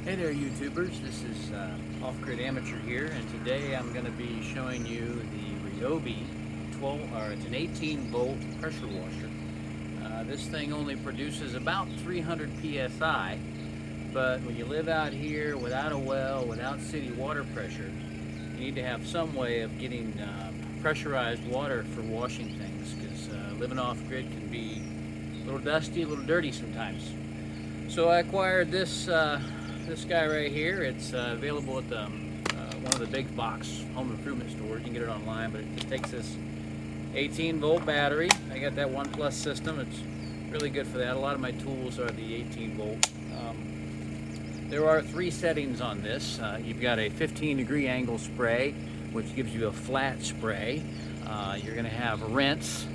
Hey there YouTubers, this is Off-Grid Amateur here, and today I'm going to be showing you the Ryobi 12, or it's an 18 volt pressure washer. This thing only produces about 300 psi, but when you live out here without a well, without city water pressure, you need to have some way of getting pressurized water for washing things, because living off-grid can be a little dusty, a little dirty sometimes. So I acquired this guy right here. It's available at one of the big box home improvement stores. You can get it online, but it just takes this 18 volt battery. I got that OnePlus system. It's really good for that. A lot of my tools are the 18 volt. There are 3 settings on this. You've got a 15-degree angle spray, which gives you a flat spray. You're going to have rinse,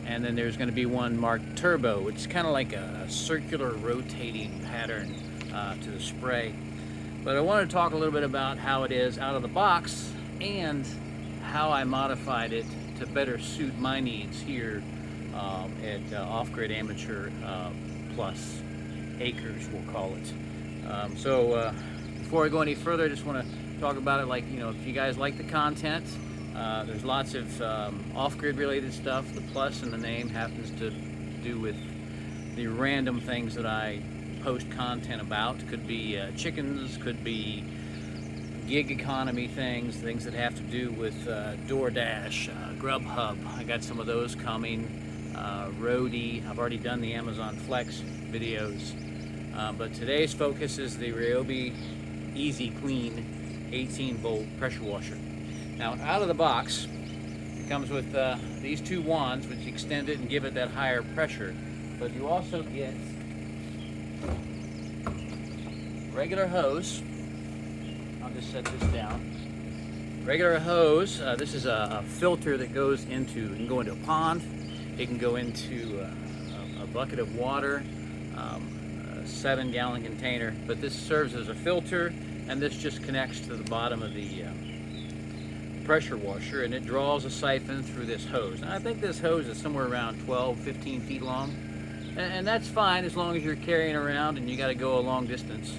and then there's going to be one marked turbo, which is kind of like a circular rotating pattern to the spray. But I want to talk a little bit about how it is out of the box and how I modified it to better suit my needs here at Off-Grid Amateur Plus Acres, we'll call it. Before I go any further, I just want to talk about it, like, you know, if you guys like the content, there's lots of off-grid related stuff. The plus in the name happens to do with the random things that I post content about. Could be chickens, could be gig economy things that have to do with DoorDash, Grubhub. I got some of those coming. Ryobi, I've already done the Amazon Flex videos. But today's focus is the Ryobi EZ Clean 18 volt pressure washer. Now, out of the box, it comes with these 2 wands, which extend it and give it that higher pressure. But you also get regular hose. I'll just set this down. Regular hose. This is a filter that goes into, it can go into a pond, it can go into a bucket of water, a 7-gallon container, but this serves as a filter, and this just connects to the bottom of the pressure washer, and it draws a siphon through this hose. Now, I think this hose is somewhere around 12-15 feet long, and that's fine as long as you're carrying around, and you got to go a long distance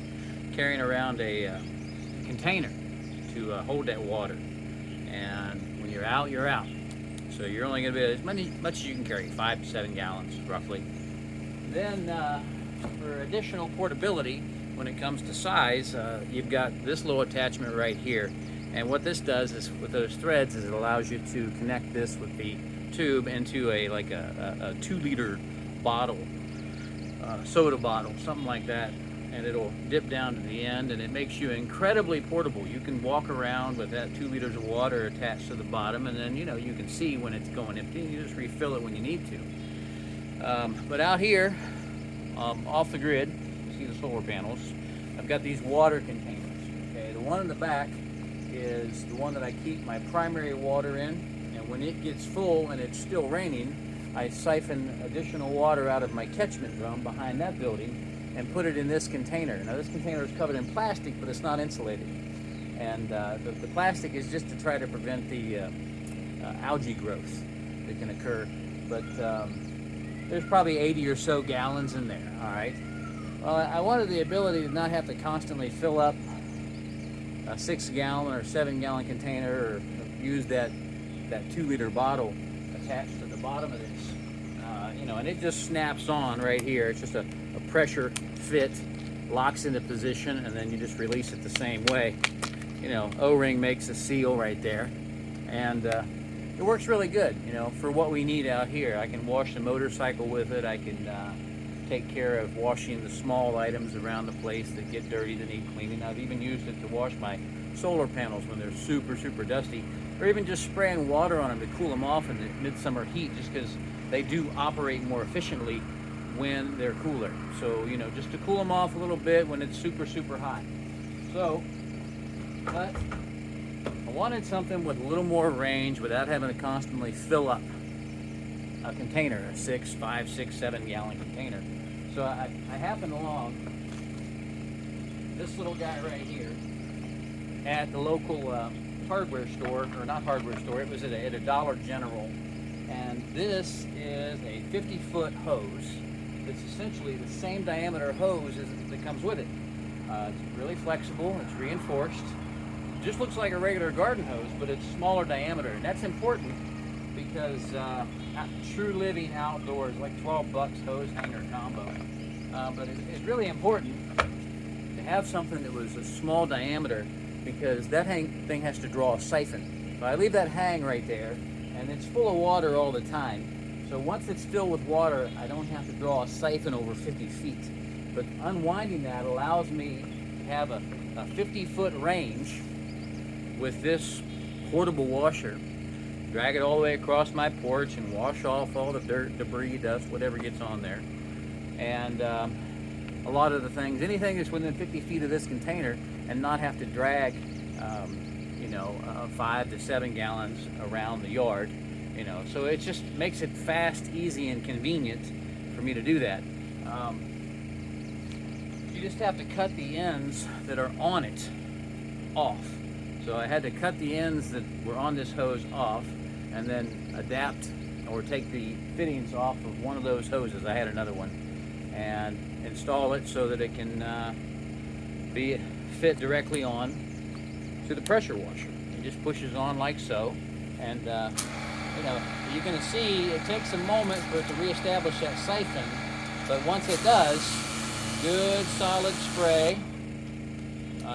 carrying around a container to hold that water. And when you're out, you're out. So you're only going to be as much as you can carry, 5 to 7 gallons roughly. Then for additional portability, when it comes to size, you've got this little attachment right here. And what this does is, with those threads, is it allows you to connect this with the tube into a 2-liter bottle, soda bottle, something like that. And it'll dip down to the end, and it makes you incredibly portable. You can walk around with that 2 liters of water attached to the bottom, and then, you know, you can see when it's going empty, and you just refill it when you need to. But out here, off the grid, you see the solar panels, I've got these water containers. Okay, the one in the back is the one that I keep my primary water in, and when it gets full and it's still raining, I siphon additional water out of my catchment drum behind that building and put it in this container. Now, this container is covered in plastic, but it's not insulated. And the plastic is just to try to prevent the algae growth that can occur. But there's probably 80 or so gallons in there, all right? Well, I wanted the ability to not have to constantly fill up a 6-gallon or 7-gallon container, or use that 2-liter bottle attached to the bottom of this. You know, and it just snaps on right here. It's just a pressure fit, locks into position, and then you just release it the same way. You know, O-ring makes a seal right there, and it works really good, you know, for what we need out here. I can wash the motorcycle with it. I can take care of washing the small items around the place that get dirty, that need cleaning. I've even used it to wash my solar panels when they're super dusty, or even just spraying water on them to cool them off in the midsummer heat, just because they do operate more efficiently when they're cooler. So, you know, just to cool them off a little bit when it's super hot. So, but I wanted something with a little more range without having to constantly fill up a container, a 5, 6, 7-gallon container. So I happened along this little guy right here at the local hardware store, or not hardware store, it was at a Dollar General. And this is a 50-foot hose. It's essentially the same diameter hose that comes with it. It's really flexible, it's reinforced. It just looks like a regular garden hose, but it's smaller diameter. And that's important because true living outdoors, like 12 bucks hose hanger combo. But it's really important to have something that was a small diameter, because that thing has to draw a siphon. So I leave that hang right there, and it's full of water all the time. So once it's filled with water, I don't have to draw a siphon over 50 feet. But unwinding that allows me to have a 50-foot range with this portable washer. Drag it all the way across my porch and wash off all the dirt, debris, dust, whatever gets on there. And a lot of the things, anything that's within 50 feet of this container, and not have to drag, 5 to 7 gallons around the yard. So it just makes it fast, easy, and convenient for me to do that. You just have to cut the ends that are on it off. So I had to cut the ends that were on this hose off, and then adapt or take the fittings off of one of those hoses. I had another one, and install it so that it can be fit directly on to the pressure washer. It just pushes on like so, and you're going to see it takes a moment for it to reestablish that siphon, but once it does, good solid spray.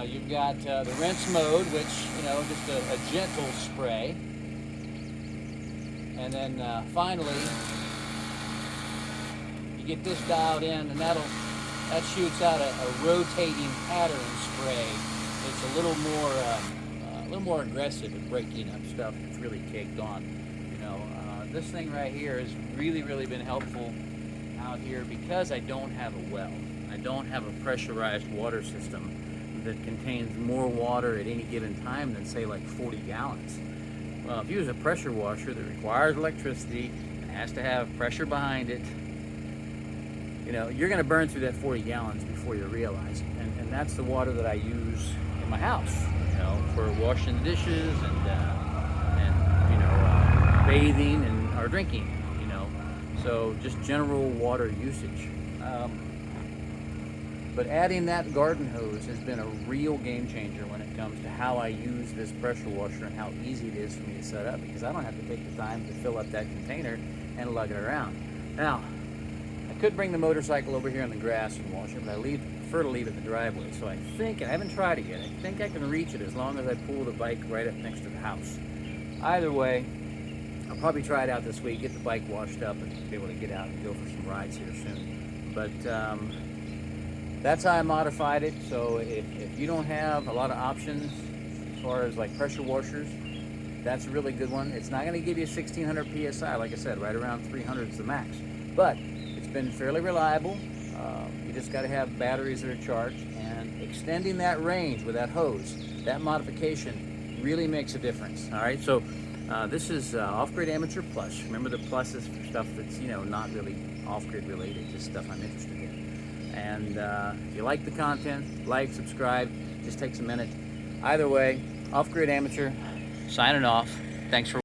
You've got the rinse mode, which, just a gentle spray. And then finally, you get this dialed in, and that shoots out a rotating pattern spray. It's a little more aggressive at breaking up stuff that's really caked on. This thing right here has really, really been helpful out here because I don't have a well. I don't have a pressurized water system that contains more water at any given time than, say, like 40 gallons. Well, if you use a pressure washer that requires electricity and has to have pressure behind it, you're going to burn through that 40 gallons before you realize it. And that's the water that I use in my house, for washing the dishes and bathing or drinking, So just general water usage. But adding that garden hose has been a real game changer when it comes to how I use this pressure washer and how easy it is for me to set up, because I don't have to take the time to fill up that container and lug it around. Now, I could bring the motorcycle over here in the grass and wash it, but I prefer to leave it in the driveway. So I think, and I haven't tried it yet, I think I can reach it as long as I pull the bike right up next to the house. Either way, I'll probably try it out this week, get the bike washed up, and be able to get out and go for some rides here soon. But that's how I modified it. So if you don't have a lot of options as far as like pressure washers, that's a really good one. It's not going to give you 1600 psi, like I said, right around 300 is the max. But it's been fairly reliable. You just got to have batteries that are charged, and extending that range with that hose, that modification really makes a difference. All right, so this is Off-Grid Amateur Plus. Remember, the Plus is for stuff that's not really off-grid related, just stuff I'm interested in. And if you like the content, like, subscribe, just takes a minute. Either way, Off-Grid Amateur signing off. Thanks for